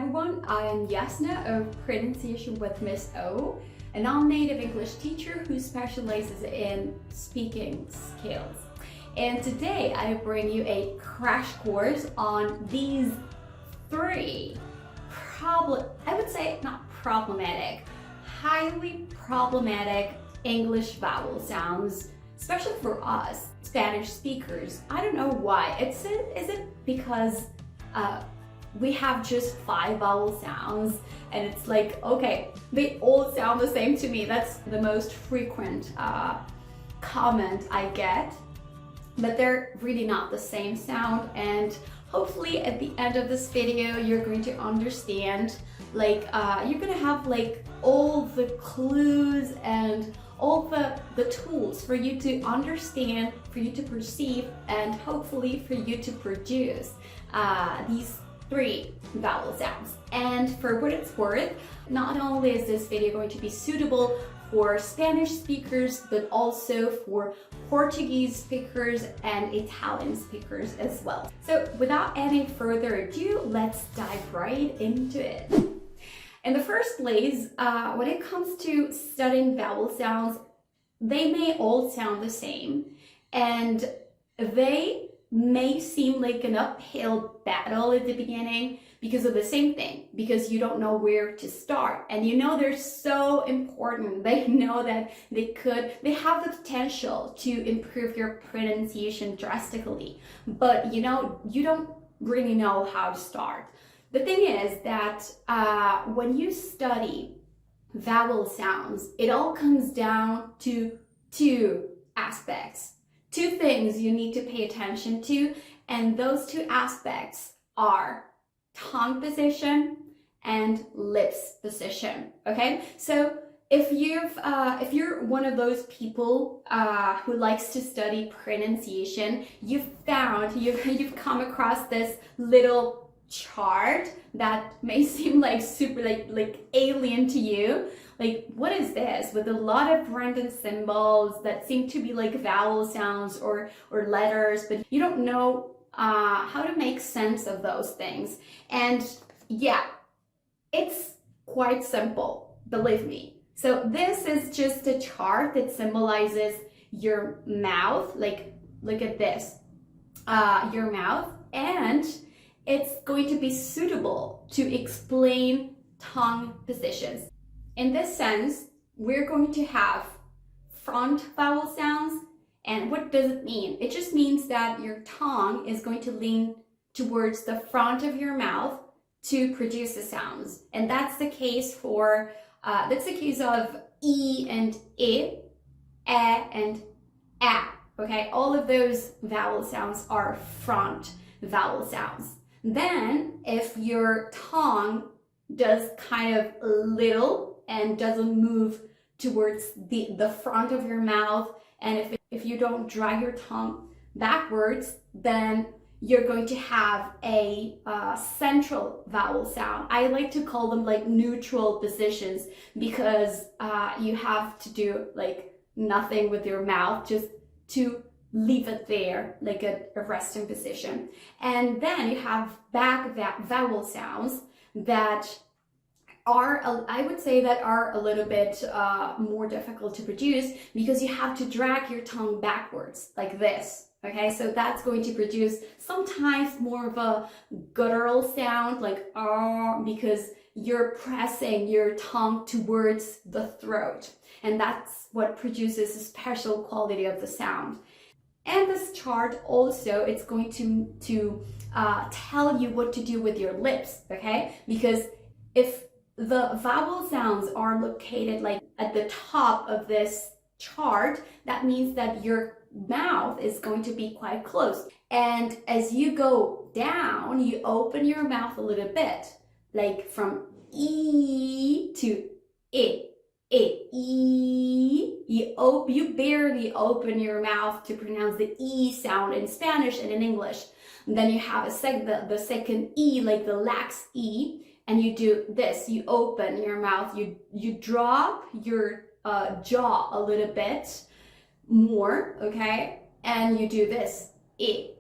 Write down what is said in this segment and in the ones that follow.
everyone, I am Yasna of Pronunciation with Miss O, a non-native English teacher who specializes in speaking skills. And today I bring you a crash course on these three highly problematic English vowel sounds, especially for us Spanish speakers. I don't know why. Is it because we have just 5 vowel sounds and it's like, okay, they all sound the same to me. That's the most frequent comment I get, but they're really not the same sound. And hopefully at the end of this video you're going to understand, you're gonna have all the clues and all the tools for you to understand, for you to perceive, and hopefully for you to produce these 3 vowel sounds. And for what it's worth, not only is this video going to be suitable for Spanish speakers, but also for Portuguese speakers and Italian speakers as well. So without any further ado, let's dive right into it. In the first place, when it comes to studying vowel sounds, they may all sound the same, and they may seem like an uphill battle at the beginning because of the same thing, because you don't know where to start. And you know they're so important. They know that they have the potential to improve your pronunciation drastically, but you don't really know how to start. The thing is that when you study vowel sounds, it all comes down to 2 aspects. 2 things you need to pay attention to, and those 2 aspects are tongue position and lips position. Okay, so if you're one of those people who likes to study pronunciation, you've come across this little chart that may seem like super like alien to you. Like, what is this? With a lot of random symbols that seem to be like vowel sounds or letters, but you don't know how to make sense of those things. And yeah, it's quite simple, believe me. So this is just a chart that symbolizes your mouth. Like, look at this, your mouth, and it's going to be suitable to explain tongue positions. In this sense, we're going to have front vowel sounds. And what does it mean? It just means that your tongue is going to lean towards the front of your mouth to produce the sounds. And that's the case for, of E and I, and A, okay? All of those vowel sounds are front vowel sounds. Then if your tongue does kind of little and doesn't move towards the front of your mouth, and if you don't drag your tongue backwards, then you're going to have a central vowel sound. I like to call them like neutral positions, because you have to do like nothing with your mouth, just to leave it there, like a resting position. And then you have back vowel sounds that are, I would say, that are a little bit more difficult to produce, because you have to drag your tongue backwards like this. Okay, so that's going to produce sometimes more of a guttural sound, like because you're pressing your tongue towards the throat, and that's what produces a special quality of the sound. And this chart also, it's going to tell you what to do with your lips, okay? Because if the vowel sounds are located like at the top of this chart, that means that your mouth is going to be quite close. And as you go down, you open your mouth a little bit, like from E to I. You barely open your mouth to pronounce the E sound in Spanish and in English. And then you have the second E, like the lax E, and you do this. You open your mouth, you drop your jaw a little bit more, okay? And you do this, I.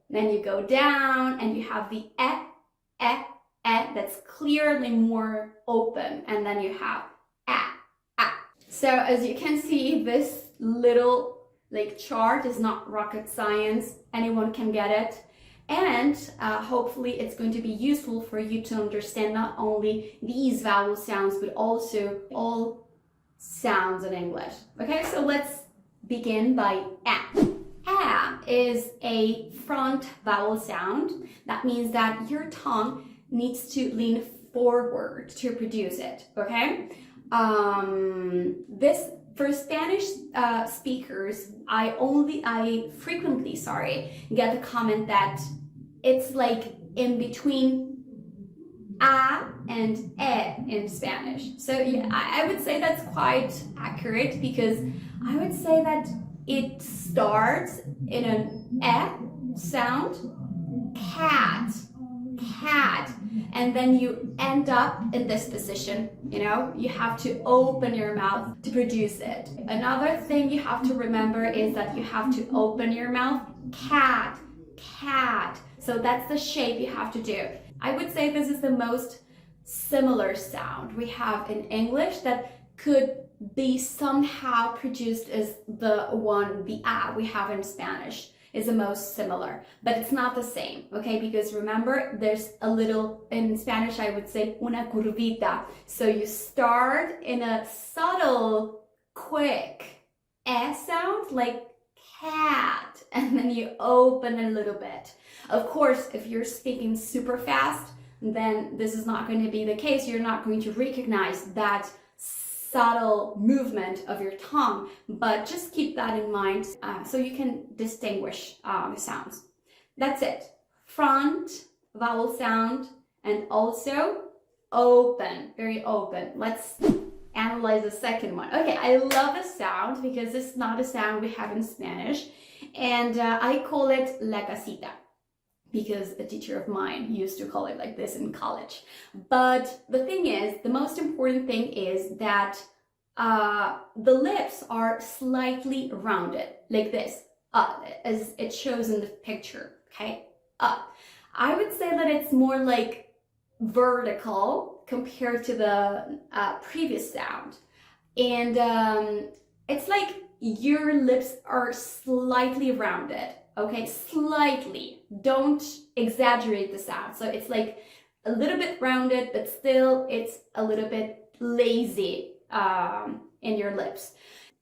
Then you go down and you have the that's clearly more open. And then you have ah, ah. So as you can see, this little like chart is not rocket science. Anyone can get it. And hopefully it's going to be useful for you to understand not only these vowel sounds, but also all sounds in English. Okay, so let's begin by a. A is a front vowel sound. That means that your tongue needs to lean forward to produce it, okay? This for Spanish speakers, I frequently get the comment that it's like in between a and e in Spanish. So yeah, I would say that's quite accurate, because I would say that it starts in an e sound, cat, cat, and then you end up in this position. You know, you have to open your mouth to produce it. Another thing you have to remember is that you have to open your mouth, cat, cat. So that's the shape you have to do. I would say this is the most similar sound we have in English that could be somehow produced as the a we have in Spanish is the most similar, but it's not the same, okay? Because remember, there's a little, in Spanish I would say una curvita. So you start in a subtle, quick sound like cat, and then you open a little bit. Of course, if you're speaking super fast, then this is not going to be the case. You're not going to recognize that subtle movement of your tongue, but just keep that in mind so you can distinguish the sounds. That's it. Front vowel sound, and also open, very open. Let's analyze the second one. Okay, I love the sound because it's not a sound we have in Spanish, and I call it la casita, because a teacher of mine used to call it like this in college. But the thing is, the most important thing is that the lips are slightly rounded, like this, as it shows in the picture, okay? Up. I would say that it's more like vertical compared to the previous sound. And it's like your lips are slightly rounded. Okay, slightly. Don't exaggerate the sound. So it's like a little bit rounded, but still it's a little bit lazy in your lips.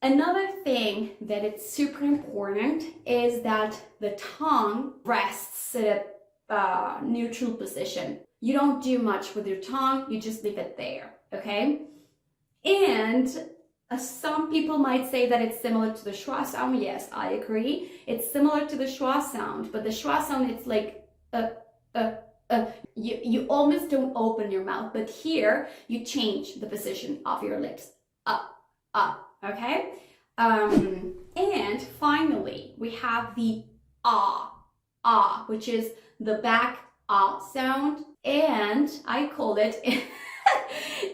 Another thing that it's super important is that the tongue rests at a neutral position. You don't do much with your tongue, you just leave it there, okay? And some people might say that it's similar to the schwa sound. Yes, I agree. It's similar to the schwa sound, but the schwa sound, it's like you almost don't open your mouth, but here you change the position of your lips. Up, okay? And finally, we have the ah, which is the back ah sound, and I call it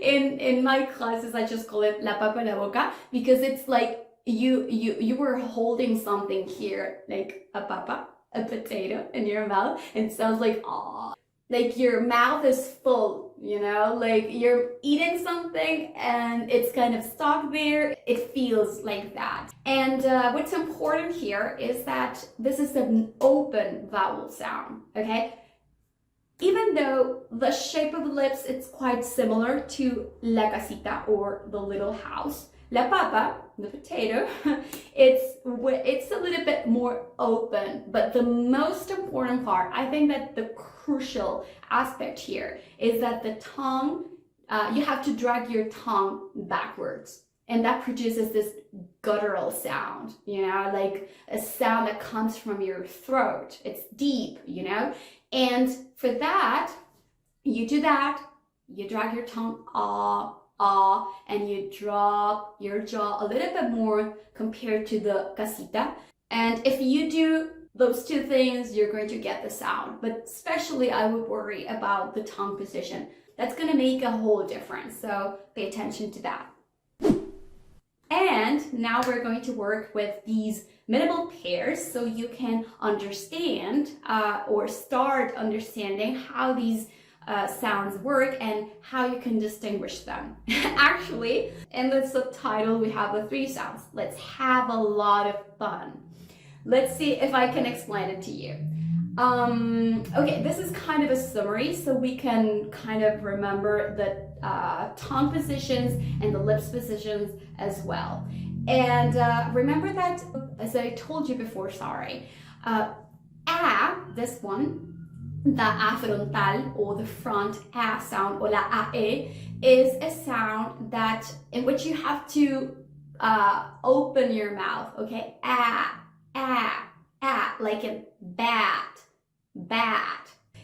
in my classes, I just call it la papa la boca, because it's like you were holding something here, like a papa, a potato in your mouth, and it sounds like ah, like your mouth is full, you know, like you're eating something and it's kind of stuck there. It feels like that. And what's important here is that this is an open vowel sound, okay? Even though the shape of the lips, it's quite similar to la casita, or the little house. La papa, the potato, it's a little bit more open. But the most important part, I think that the crucial aspect here is that the tongue, you have to drag your tongue backwards. And that produces this guttural sound, you know, like a sound that comes from your throat. It's deep, you know. And for that, you do that, you drag your tongue and you drop your jaw a little bit more compared to the casita. And if you do those two things, you're going to get the sound. But especially I would worry about the tongue position. That's going to make a whole difference. So pay attention to that. And now we're going to work with these minimal pairs so you can understand or start understanding how these sounds work and how you can distinguish them. Actually, in the subtitle, we have the 3 sounds. Let's have a lot of fun. Let's see if I can explain it to you. Okay, this is kind of a summary so we can kind of remember the tongue positions and the lips positions as well. And remember that, as I told you before, sorry, this one, the a frontal or the front a sound, or la ae, is a sound that in which you have to open your mouth, okay? Like a bat.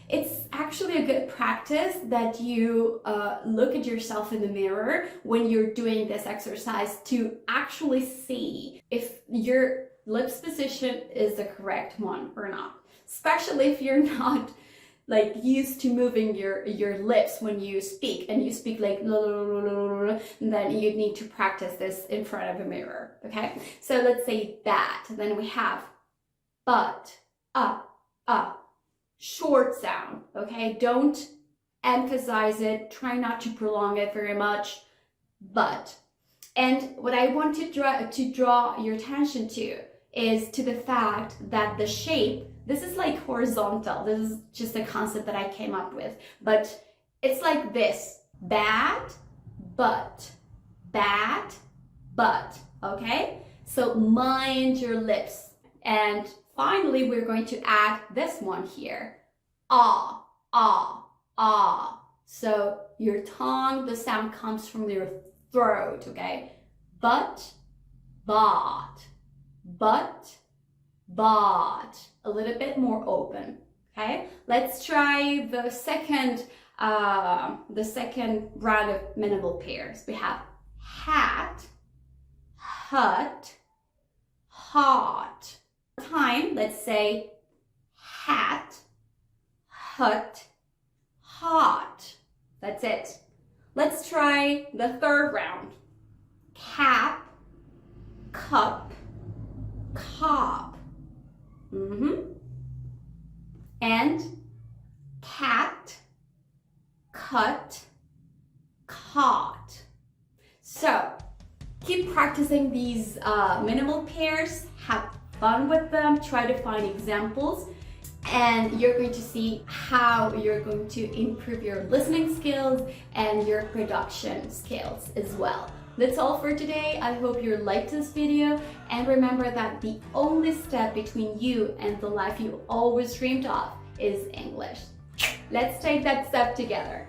It's actually a good practice that you look at yourself in the mirror when you're doing this exercise to actually see if your lips position is the correct one or not. Especially if you're not like used to moving your lips when you speak, and you speak like then you need to practice this in front of a mirror, okay? So let's say that, then we have but, short sound, okay? Don't emphasize it, try not to prolong it very much, but. And what I want to draw your attention to is to the fact that the shape, this is like horizontal, this is just a concept that I came up with, but it's like this, bat, but, okay? So mind your lips. And finally, we're going to add this one here, ah. So your tongue, the sound comes from your throat, okay? But, a little bit more open, okay? Let's try the second round of minimal pairs. We have hat, hut, hot. Time, let's say hat, hut, hot. That's it. Let's try the third round. Cap, cup, cop. And cat, cut, caught. So keep practicing these minimal pairs. Have fun with them. Try to find examples, and you're going to see how you're going to improve your listening skills and your production skills as well. That's all for today. I hope you liked this video, and remember that the only step between you and the life you always dreamed of is English. Let's take that step together.